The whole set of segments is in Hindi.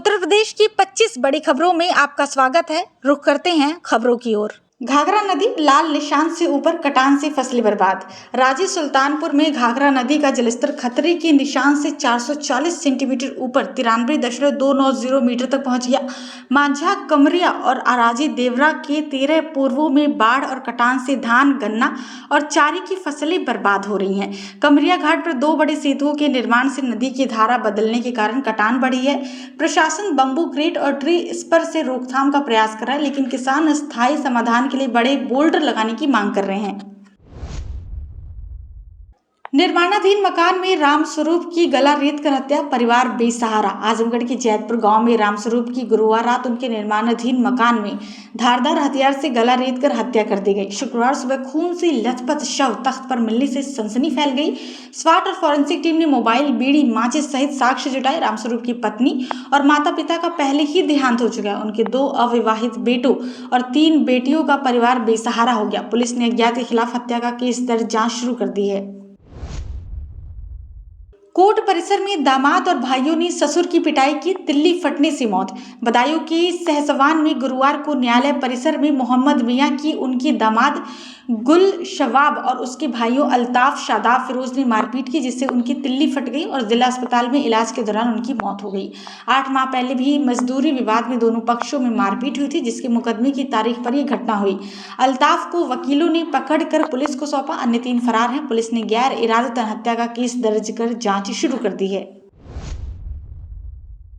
उत्तर प्रदेश की 25 बड़ी खबरों में आपका स्वागत है। रुख करते हैं खबरों की ओर। घाघरा नदी लाल निशान से ऊपर, कटान से फसलें बर्बाद। रांची सुल्तानपुर में घाघरा नदी का जलस्तर खतरे के निशान से 440 सेंटीमीटर ऊपर 93.290 मीटर तक पहुंच गया। मांझा, कमरिया और अराजी देवरा के 13 पूर्वों में बाढ़ और कटान से धान, गन्ना और चारे की फसलें बर्बाद हो रही हैं। कमरिया घाट पर 2 बड़े सेतुओं के निर्माण से नदी की धारा बदलने के कारण कटान बढ़ी है। प्रशासन बम्बू क्रेट और ट्री स्पर से रोकथाम का प्रयास कर रहा है, लेकिन किसान स्थायी समाधान के लिए बड़े बोल्डर लगाने की मांग कर रहे हैं। निर्माणाधीन मकान में रामस्वरूप की गला रेत कर हत्या, परिवार बेसहारा। आजमगढ़ के जैतपुर गांव में रामस्वरूप की गुरुवार रात उनके निर्माणाधीन मकान में धारदार हथियार से गला रेत कर हत्या कर दी गई। शुक्रवार सुबह खून से लथपथ शव तख्त पर मिलने से सनसनी फैल गई। स्वाट और फॉरेंसिक टीम ने मोबाइल, बीड़ी, माचिस सहित साक्ष्य जुटाए। रामस्वरूप की पत्नी और माता पिता का पहले ही देहांत हो चुका है। उनके 2 अविवाहित बेटों और 3 बेटियों का परिवार बेसहारा हो गया। पुलिस ने अज्ञात के खिलाफ हत्या का केस दर्ज, जांच शुरू कर दी है। कोर्ट परिसर में दामाद और भाइयों ने ससुर की पिटाई की, तिल्ली फटने से मौत। बदायूं के सहसवान में गुरुवार को न्यायालय परिसर में मोहम्मद मियां की उनकी दामाद गुल शवाब और उसके भाइयों अल्ताफ, शादाब, फिरोज ने मारपीट की, जिससे उनकी तिल्ली फट गई और जिला अस्पताल में इलाज के दौरान उनकी मौत हो गई। 8 माह पहले भी मजदूरी विवाद में दोनों पक्षों में मारपीट हुई थी, जिसके मुकदमे की तारीख पर यह घटना हुई। अल्ताफ को वकीलों ने पकड़कर पुलिस को सौंपा। अन्य 3 फरार हैं। पुलिस ने गैर इरादतन हत्या का केस दर्ज कर जांच शुरू कर दी है।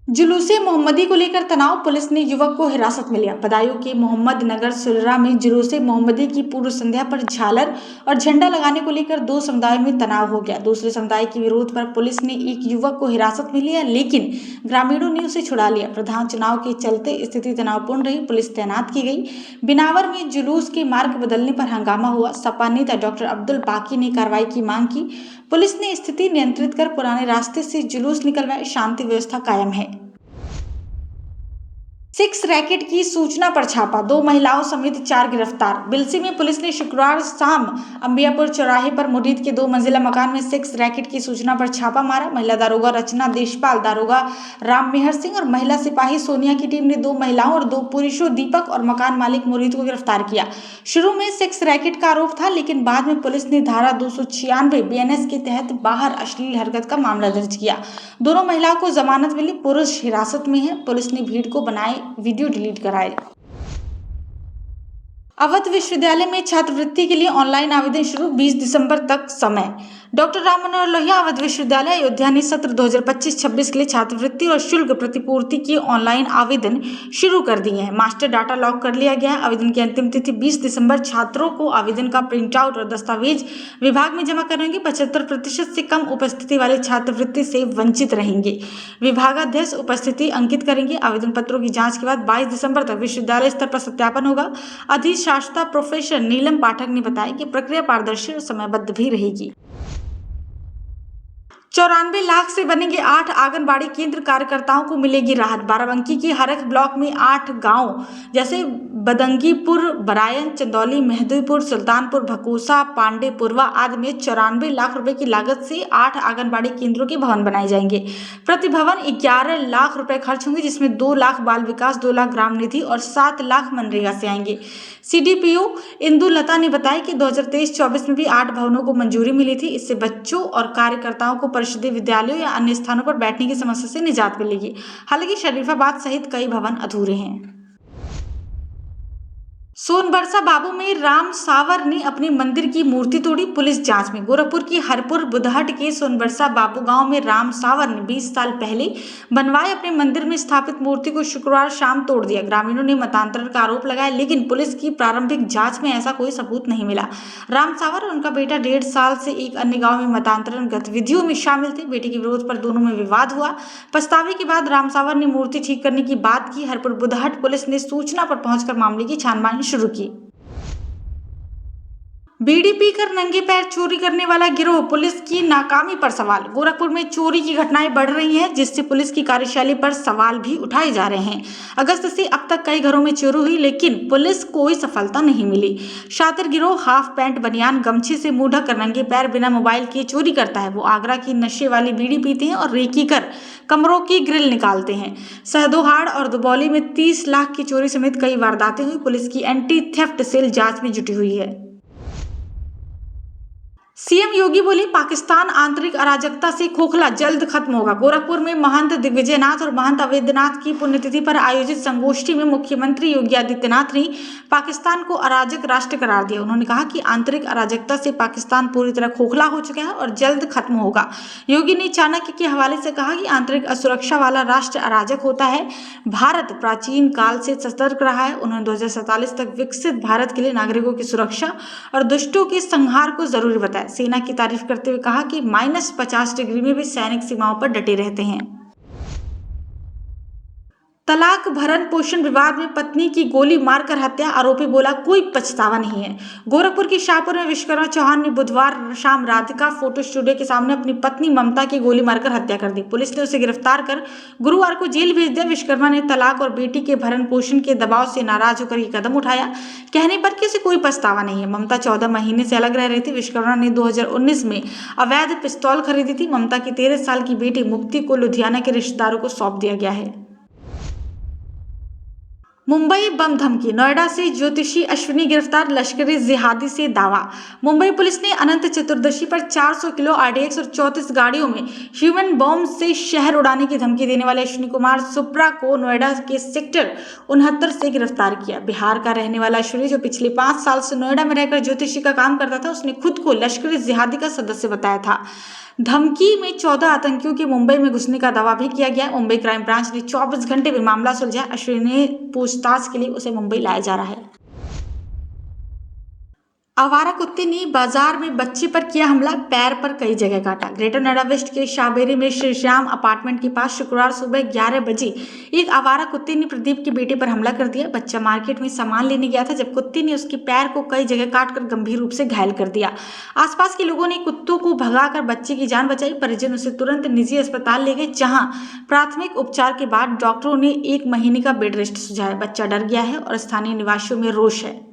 जुलूसे मोहम्मदी को लेकर तनाव, पुलिस ने युवक को हिरासत में लिया। बदायूं के मोहम्मद नगर सुलरा में जुलूसे मोहम्मदी की पूर्व संध्या पर झालर और झंडा लगाने को लेकर 2 समुदायों में तनाव हो गया। दूसरे समुदाय के विरोध पर पुलिस ने एक युवक को हिरासत में लिया, लेकिन ग्रामीणों ने उसे छुड़ा लिया। प्रधान चुनाव के चलते स्थिति तनावपूर्ण रही। पुलिस तैनात की गई। बिनावर में जुलूस के मार्ग बदलने पर हंगामा हुआ। सपा नेता डॉक्टर अब्दुल बाकी ने कार्रवाई की मांग की। पुलिस ने स्थिति नियंत्रित कर पुराने रास्ते से जुलूस निकलवाए। शांति व्यवस्था कायम है। 6 रैकेट की सूचना पर छापा, 2 महिलाओं समेत 4 गिरफ्तार। बिलसी में पुलिस ने शुक्रवार शाम अंबियापुर चौराहे पर मुरीद के 2 मंजिला मकान में 6 रैकेट की सूचना पर छापा मारा। महिला दारोगा रचना देशपाल, दारोगा राम मेहर सिंह और महिला सिपाही सोनिया की टीम ने 2 महिलाओं और 2 पुरुषों दीपक और मकान मालिक मुरीद को गिरफ्तार किया। शुरू में 6 रैकेट का आरोप था, लेकिन बाद में पुलिस ने धारा 296 BNS के तहत बाहर अश्लील हरकत का मामला दर्ज किया। दोनों महिलाओं को जमानत मिली। पुरुष हिरासत में है। पुलिस ने भीड़ को बनाए वीडियो डिलीट कराए। अवध विश्वविद्यालय में छात्रवृत्ति के लिए ऑनलाइन आवेदन शुरू, 20 दिसंबर तक समय। डॉक्टर राम मनोहर लोहिया अवध विश्वविद्यालय अयोध्या ने सत्र 2025-26 के लिए छात्रवृत्ति और शुल्क प्रतिपूर्ति की ऑनलाइन आवेदन शुरू कर दिए हैं। मास्टर डाटा लॉक कर लिया गया है। आवेदन की अंतिम तिथि 20 दिसंबर। छात्रों को आवेदन का प्रिंट आउट और दस्तावेज विभाग में जमा करेंगे। 75% से कम उपस्थिति वाले छात्रवृत्ति से वंचित रहेंगे। विभागाध्यक्ष उपस्थिति अंकित करेंगे। आवेदन पत्रों की जाँच के बाद 22 दिसंबर तक विश्वविद्यालय स्तर पर सत्यापन होगा। अधिशासिका प्रोफेसर नीलम पाठक ने बताया कि प्रक्रिया पारदर्शी और समयबद्ध भी रहेगी। 94 लाख से बनेंगे 8 आंगनबाड़ी केंद्र, कार्यकर्ताओं को मिलेगी राहत। बाराबंकी की हरख ब्लॉक में 8 गांव जैसे बदंगीपुर, बरायन, चंदौली, मेहदीपुर, सुल्तानपुर, भकोसा, पांडेपुरवा आदि में 94 लाख रुपए की लागत से 8 आंगनबाड़ी केंद्रों के भवन बनाए जाएंगे। प्रति भवन 11 लाख रुपए खर्च होंगे, जिसमें 2 लाख बाल विकास, 2 लाख ग्राम निधि और 7 लाख मनरेगा से आएंगे। CDPO इंदु लता ने बताया कि 2023-24 में भी 8 भवनों को मंजूरी मिली थी। इससे बच्चों और कार्यकर्ताओं को परिषदीय विद्यालयों या अन्य स्थानों पर बैठने की समस्या से निजात मिलेगी। हालांकि शरीफाबाद सहित कई भवन अधूरे हैं। सोनबरसा बाबू में राम सावर ने अपने मंदिर की मूर्ति तोड़ी, पुलिस जांच में। गोरखपुर की हरपुर बुधहट के सोनबरसा बाबू गांव में राम सावर ने 20 साल पहले बनवाए अपने मंदिर में स्थापित मूर्ति को शुक्रवार शाम तोड़ दिया। ग्रामीणों ने मतांतरण का आरोप लगाया, लेकिन पुलिस की प्रारंभिक जांच में ऐसा कोई सबूत नहीं मिला। राम सावर और उनका बेटा 1.5 साल से एक अन्य गाँव में मतांतरण गतिविधियों में शामिल थे। बेटे के विरोध पर दोनों में विवाद हुआ। पछतावे के बाद राम सावर ने मूर्ति ठीक करने की बात की। हरपुर बुधहट पुलिस ने सूचना पर पहुंचकर मामले की छानबीन शुरू की। बीड़ी पीकर नंगे पैर चोरी करने वाला गिरोह, पुलिस की नाकामी पर सवाल। गोरखपुर में चोरी की घटनाएं बढ़ रही हैं, जिससे पुलिस की कार्यशैली पर सवाल भी उठाए जा रहे हैं। अगस्त से अब तक कई घरों में चोरी हुई, लेकिन पुलिस कोई सफलता नहीं मिली। शातिर गिरोह हाफ पैंट, बनियान, गमछे से मुंह ढक कर नंगे पैर बिना मोबाइल किए चोरी करता है। वो आगरा की नशे वाली बीड़ी पीते हैं और रेकी कर कमरों की ग्रिल निकालते हैं। सहदोहाड़ और दुबौली में 30 लाख की चोरी समेत कई वारदातें हुई। पुलिस की एंटी थेफ्ट सेल जांच में जुटी हुई है। सीएम योगी बोले, पाकिस्तान आंतरिक अराजकता से खोखला, जल्द खत्म होगा। गोरखपुर में महंत दिग्विजयनाथ और महंत अवैधनाथ की पुण्यतिथि पर आयोजित संगोष्ठी में मुख्यमंत्री योगी आदित्यनाथ ने पाकिस्तान को अराजक राष्ट्र करार दिया। उन्होंने कहा कि आंतरिक अराजकता से पाकिस्तान पूरी तरह खोखला हो चुका है और जल्द खत्म होगा। योगी ने चाणक्य के हवाले से कहा कि आंतरिक असुरक्षा वाला राष्ट्र अराजक होता है। भारत प्राचीन काल से सतर्क रहा है। उन्होंने 2047 तक विकसित भारत के लिए नागरिकों की सुरक्षा और दुष्टों के संहार को जरूरी बताया। सेना की तारीफ करते हुए कहा कि -50 डिग्री में भी सैनिक सीमाओं पर डटे रहते हैं। तलाक भरण पोषण विवाद में पत्नी की गोली मारकर हत्या, आरोपी बोला कोई पछतावा नहीं है। गोरखपुर के शाहपुर में विश्वकर्मा चौहान ने बुधवार शाम राधिका फोटो स्टूडियो के सामने अपनी पत्नी ममता की गोली मारकर हत्या कर दी। पुलिस ने उसे गिरफ्तार कर गुरुवार को जेल भेज दिया। विश्वकर्मा ने तलाक और बेटी के भरण पोषण के दबाव से नाराज होकर यह कदम उठाया, कहने पर कि उसे कोई पछतावा नहीं है। ममता 14 महीने से अलग रह रही थी। विश्वकर्मा ने 2019 में अवैध पिस्तौल खरीदी थी। ममता की 13 साल की बेटी मुक्ति को लुधियाना के रिश्तेदारों को सौंप दिया गया है। मुंबई बम धमकी, नोएडा से ज्योतिषी अश्विनी गिरफ्तार, लश्करी जिहादी से दावा। मुंबई पुलिस ने अनंत चतुर्दशी पर 400 किलो RDX और 34 गाड़ियों में ह्यूमन बॉम्ब से शहर उड़ाने की धमकी देने वाले अश्विनी कुमार सुप्रा को नोएडा के सेक्टर 69 से गिरफ्तार किया। बिहार का रहने वाला अश्विनी, जो पिछले 5 साल से नोएडा में रहकर ज्योतिषी का काम करता था, उसने खुद को लश्करी जिहादी का सदस्य बताया था। धमकी में 14 आतंकियों के मुंबई में घुसने का दावा भी किया गया। मुंबई क्राइम ब्रांच ने 24 घंटे में मामला सुलझाया। अश्विनी ने पूछताछ के लिए उसे मुंबई लाया जा रहा है। आवारा कुत्ते ने बाजार में बच्चे पर किया हमला, पैर पर कई जगह काटा। ग्रेटर नोएडा वेस्ट के शाहबेरी में श्री श्याम अपार्टमेंट के पास शुक्रवार सुबह 11 बजे एक आवारा कुत्ते ने प्रदीप के बेटे पर हमला कर दिया। बच्चा मार्केट में सामान लेने गया था, जब कुत्ते ने उसके पैर को कई जगह काटकर गंभीर रूप से घायल कर दिया। आसपास के लोगों ने कुत्तों को भगाकर बच्चे की जान बचाई। परिजन उसे तुरंत निजी अस्पताल ले गए, जहां प्राथमिक उपचार के बाद डॉक्टरों ने 1 महीने का बेड रेस्ट सुझाया। बच्चा डर गया है और स्थानीय निवासियों में रोष है।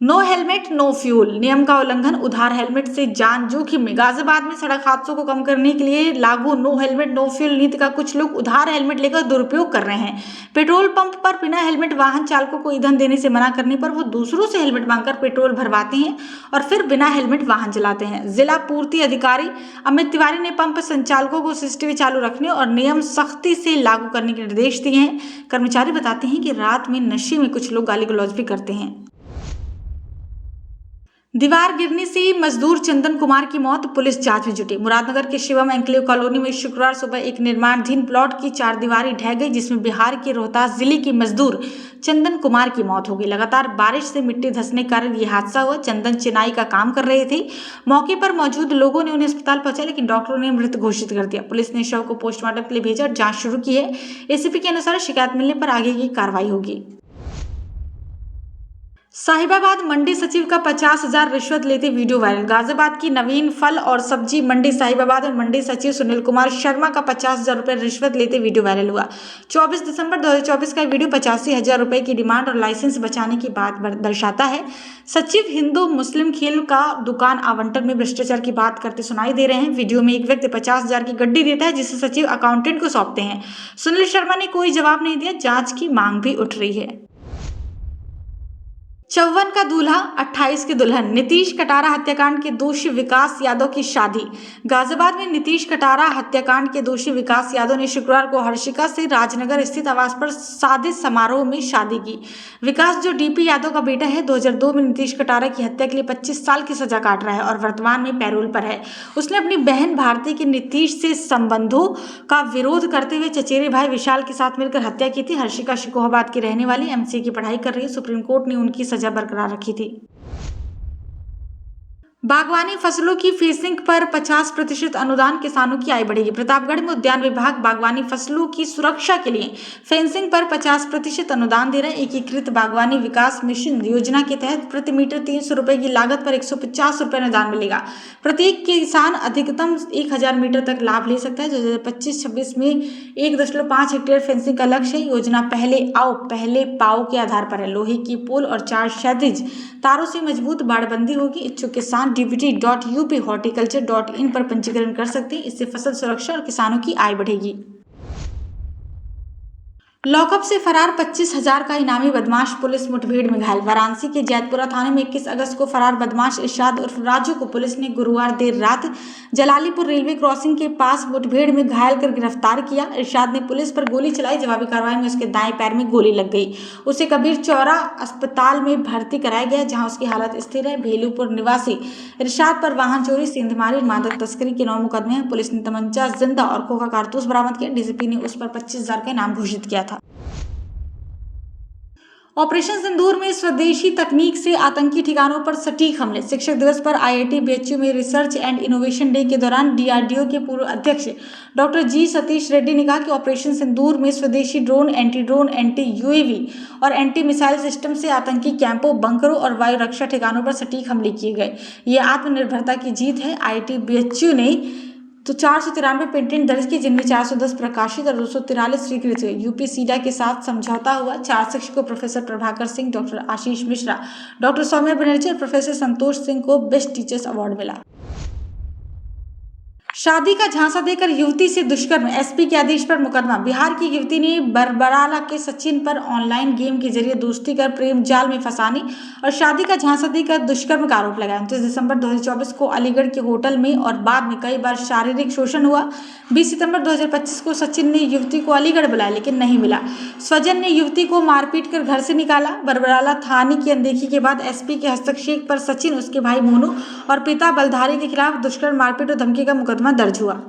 नो हेलमेट नो फ्यूल, नियम का उल्लंघन, उधार हेलमेट से जान जोखिम में। गाजियाबाद में सड़क हादसों को कम करने के लिए लागू नो हेलमेट नो फ्यूल नीति का कुछ लोग उधार हेलमेट लेकर दुरुपयोग कर रहे हैं। पेट्रोल पंप पर बिना हेलमेट वाहन चालकों को ईंधन देने से मना करने पर वो दूसरों से हेलमेट मांगकर पेट्रोल भरवाते हैं और फिर बिना हेलमेट वाहन चलाते हैं। जिला पूर्ति अधिकारी अमित तिवारी ने पंप संचालकों को CCTV चालू रखने और नियम सख्ती से लागू करने के निर्देश दिए हैं। कर्मचारी बताते हैं कि रात में नशे में कुछ लोग गाली गलौज भी करते हैं। दीवार गिरने से मजदूर चंदन कुमार की मौत, पुलिस जांच में जुटी। मुरादनगर के शिवम एन्क्लेव कॉलोनी में शुक्रवार सुबह एक निर्माणाधीन प्लॉट की 4 दीवारी ढह गई, जिसमें बिहार के रोहतास जिले के मजदूर चंदन कुमार की मौत हो गई। लगातार बारिश से मिट्टी धंसने के कारण यह हादसा हुआ। चंदन चिनाई का काम कर रहे थे। मौके पर मौजूद लोगों ने उन्हें अस्पताल पहुंचाया, लेकिन डॉक्टरों ने मृत घोषित कर दिया। पुलिस ने शव को पोस्टमार्टम के लिए भेजा और जांच शुरू की है। ACP के अनुसार शिकायत मिलने पर आगे की कार्रवाई होगी। साहिबाबाद मंडी सचिव का 50,000 रिश्वत लेते वीडियो वायरल। गाजियाबाद की नवीन फल और सब्जी मंडी साहिबाबाद और मंडी सचिव सुनील कुमार शर्मा का 50,000 रुपये रिश्वत लेते वीडियो वायरल हुआ। 24 दिसंबर 2024 का वीडियो 85,000 रुपये की डिमांड और लाइसेंस बचाने की बात दर्शाता है। सचिव हिंदू मुस्लिम खेल का दुकान आवंटन में भ्रष्टाचार की बात करते सुनाई दे रहे हैं। वीडियो में एक व्यक्ति 50,000 की गड्डी देता है, जिसे सचिव अकाउंटेंट को सौंपते हैं। सुनील शर्मा ने कोई जवाब नहीं दिया। जांच की मांग भी उठ रही है। 54 का दूल्हा 28 की दुल्हन, नीतीश कटारा हत्याकांड के दोषी विकास यादव की शादी। गाजियाबाद में नीतीश कटारा हत्याकांड के दोषी विकास यादव ने शुक्रवार को हर्षिका से राजनगर स्थित आवास पर सादे समारोह में शादी की। विकास, जो DP यादव का बेटा है, 2002 में नीतीश कटारा की हत्या के लिए 25 साल की सजा काट रहा है और वर्तमान में पैरोल पर है। उसने अपनी बहन भारती की नीतीश से संबंधों का विरोध करते हुए चचेरे भाई विशाल के साथ मिलकर हत्या की थी। हर्षिका शिकोहाबाद की रहने वाली MCA की पढ़ाई कर रही। सुप्रीम कोर्ट ने उनकी सजा बरकरार रखी थी। बागवानी फसलों की फेंसिंग पर 50% अनुदान, किसानों की आय बढ़ेगी। प्रतापगढ़ में उद्यान विभाग बागवानी फसलों की सुरक्षा के लिए फेंसिंग पर 50% अनुदान दे रहा है। एकीकृत बागवानी विकास मिशन योजना के तहत प्रति मीटर 300 रुपए की लागत पर 150 रुपए अनुदान मिलेगा। प्रत्येक किसान अधिकतम 1000 मीटर तक लाभ ले सकता है। 2025-26 में 1.5 हेक्टेयर फेंसिंग का लक्ष्य है। योजना पहले आओ पहले पाओ के आधार पर है। लोहे की पोल और 4 क्षैतिज तारों से मजबूत बाड़बंदी होगी। इच्छुक किसान dbt.up-horticulture.in पर पंजीकरण कर सकते हैं। इससे फसल सुरक्षा और किसानों की आय बढ़ेगी। लॉकअप से फरार 25,000 का इनामी बदमाश पुलिस मुठभेड़ में घायल। वाराणसी के जैतपुरा थाने में 21 अगस्त को फरार बदमाश इरशाद उर्फ राजू को पुलिस ने गुरुवार देर रात जलालीपुर रेलवे क्रॉसिंग के पास मुठभेड़ में घायल कर गिरफ्तार किया। इरशाद ने पुलिस पर गोली चलाई। जवाबी कार्रवाई में उसके दाएं पैर में गोली लग गई। उसे कबीर चौरा अस्पताल में भर्ती कराया गया, जहाँ उसकी हालत स्थिर है। भेलूपुर निवासी इरशाद पर वाहन चोरी, सेंधमारी, मादक तस्करी के 9 मुकदमे हैं। पुलिस ने तमंचा, जिंदा और खोखा कारतूस बरामद किया। डीसीपी ने उस पर 25,000 का इनाम घोषित किया था। ऑपरेशन सिंदूर में स्वदेशी तकनीक से आतंकी ठिकानों पर सटीक हमले। शिक्षक दिवस पर आईआईटी बीएचयू में रिसर्च एंड इनोवेशन डे के दौरान डीआरडीओ के पूर्व अध्यक्ष डॉक्टर जी सतीश रेड्डी ने कहा कि ऑपरेशन सिंदूर में स्वदेशी ड्रोन, एंटी यूएवी और एंटी मिसाइल सिस्टम से आतंकी कैंपों, बंकरों और वायु रक्षा ठिकानों पर सटीक हमले किए गए। ये आत्मनिर्भरता की जीत है। आईआईटी बीएचयू ने 493 पेटेंट दर्ज की, जिनमें 410 प्रकाशित और 243 स्वीकृत हुए। यूपी सीडा के साथ समझौता हुआ। 4 शिक्षकों professor Prabhakar Singh, doctor Ashish Mishra, doctor Saumya Banerjee और प्रोफेसर संतोष सिंह को बेस्ट टीचर्स अवार्ड मिला। शादी का झांसा देकर युवती से दुष्कर्म, एसपी के आदेश पर मुकदमा। बिहार की युवती ने बरबराला के सचिन पर ऑनलाइन गेम के जरिए दोस्ती कर प्रेम जाल में फंसाने और शादी का झांसा देकर दुष्कर्म का आरोप लगाया। 29 दिसंबर 2024 को अलीगढ़ के होटल में और बाद में कई बार शारीरिक शोषण हुआ। 20 सितंबर 2025 को सचिन ने युवती को अलीगढ़ बुलाया, लेकिन नहीं मिला। स्वजन ने युवती को मारपीट कर घर से निकाला। बरबराला थाने की अनदेखी के बाद एसपी के हस्तक्षेप पर सचिन, उसके भाई मोनू और पिता बलधारी के खिलाफ दुष्कर्म, मारपीट और धमकी का मुकदमा दर्ज हुआ।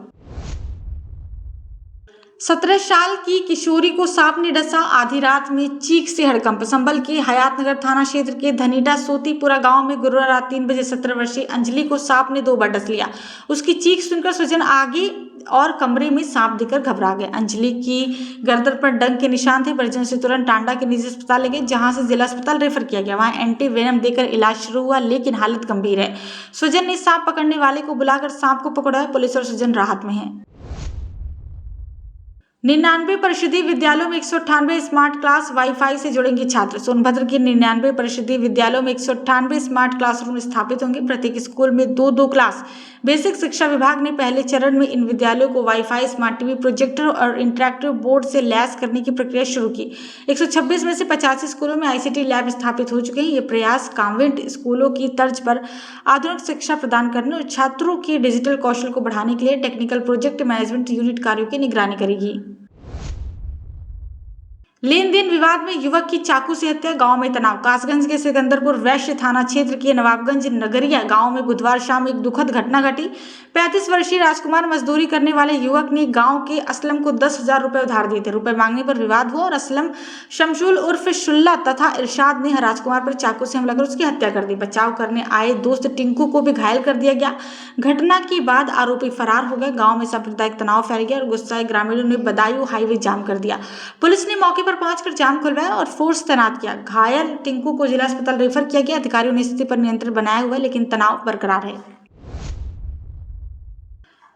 17 साल की किशोरी को सांप ने डसा, आधी रात में चीख से हड़कंप। संभल के हयातनगर थाना क्षेत्र के धनीडा सोतीपुरा गांव में गुरुवार रात 3 बजे 17 वर्षीय अंजलि को सांप ने 2 बार डस लिया। उसकी चीख सुनकर स्वजन आगे और कमरे में सांप देखकर घबरा गए। अंजलि की गर्दन पर डंक के निशान थे। परिजन से तुरंत टांडा के निजी अस्पताल ले गए, जहां से जिला अस्पताल रेफर किया गया। वहां एंटी वेनम देकर इलाज शुरू हुआ, लेकिन हालत गंभीर है। स्वजन ने सांप पकड़ने वाले को बुलाकर सांप को पकड़ाया। पुलिस और स्वजन राहत में है। 99 परिषदीय विद्यालयों में 198 स्मार्ट क्लास वाईफाई से जुड़ेंगे छात्र। सोनभद्र के 99 परिषदीय विद्यालयों में 198 स्मार्ट क्लासरूम स्थापित होंगे। प्रत्येक स्कूल में 2-2 क्लास। बेसिक शिक्षा विभाग ने पहले चरण में इन विद्यालयों को वाईफाई, स्मार्ट टीवी, प्रोजेक्टर और इंटरैक्टिव बोर्ड से लैस करने की प्रक्रिया शुरू की। 126 में से 85 स्कूलों में आईसीटी लैब स्थापित हो चुके हैं। ये प्रयास कॉन्वेंट स्कूलों की तर्ज पर आधुनिक शिक्षा प्रदान करने और छात्रों के डिजिटल कौशल को बढ़ाने के लिए टेक्निकल प्रोजेक्ट मैनेजमेंट यूनिट कार्यों की निगरानी करेगी। लेन देन विवाद में युवक की चाकू से हत्या, गांव में तनाव। कासगंज के सिकंदरपुर वैश्य थाना क्षेत्र के नवाबगंज नगरिया गांव में बुधवार शाम एक दुखद घटना घटी। 35 वर्षीय राजकुमार मजदूरी करने वाले युवक ने गांव के असलम को 10,000 रुपए उधार दिए थे। रुपए मांगने पर विवाद हुआ और असलम शमशुल उर्फ शुल्ला तथा इरशाद ने राजकुमार पर चाकू से हमला कर उसकी हत्या कर दी। बचाव करने आए दोस्त टिंकू को भी घायल कर दिया गया। घटना के बाद आरोपी फरार हो गए। गाँव में सांप्रदायिक तनाव फैल गया और गुस्साए ग्रामीणों ने बदायूं हाईवे जाम कर दिया। पुलिस ने मौके पर पहुंचकर जाम खुलवाया और फोर्स तैनात किया। घायल टिंकू को जिला अस्पताल रेफर किया गया। अधिकारियों ने स्थिति पर नियंत्रण बनाया हुआ है, लेकिन तनाव बरकरार है।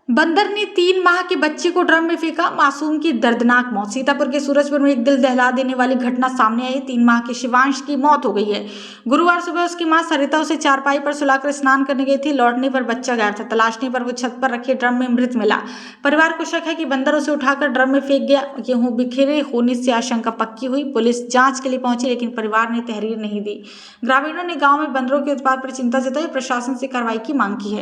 बंदर ने 3 माह के बच्चे को ड्रम में फेंका, मासूम की दर्दनाक मौत। सीतापुर के सूरजपुर में एक दिल दहला देने वाली घटना सामने आई। 3 माह के शिवांश की मौत हो गई है। गुरुवार सुबह उसकी मां सरिता उसे चारपाई पर सुलाकर स्नान करने गई थी। लौटने पर बच्चा गायब था। तलाशने पर वो छत पर रखे ड्रम में मृत मिला। परिवार को शक है कि बंदर उसे उठाकर ड्रम में फेंक गया। गेहूं बिखरे होने से आशंका पक्की हुई। पुलिस जांच के लिए पहुंची, लेकिन परिवार ने तहरीर नहीं दी। ग्रामीणों ने गाँव में बंदरों के उत्पात पर चिंता जताई, प्रशासन से कार्रवाई की मांग की है।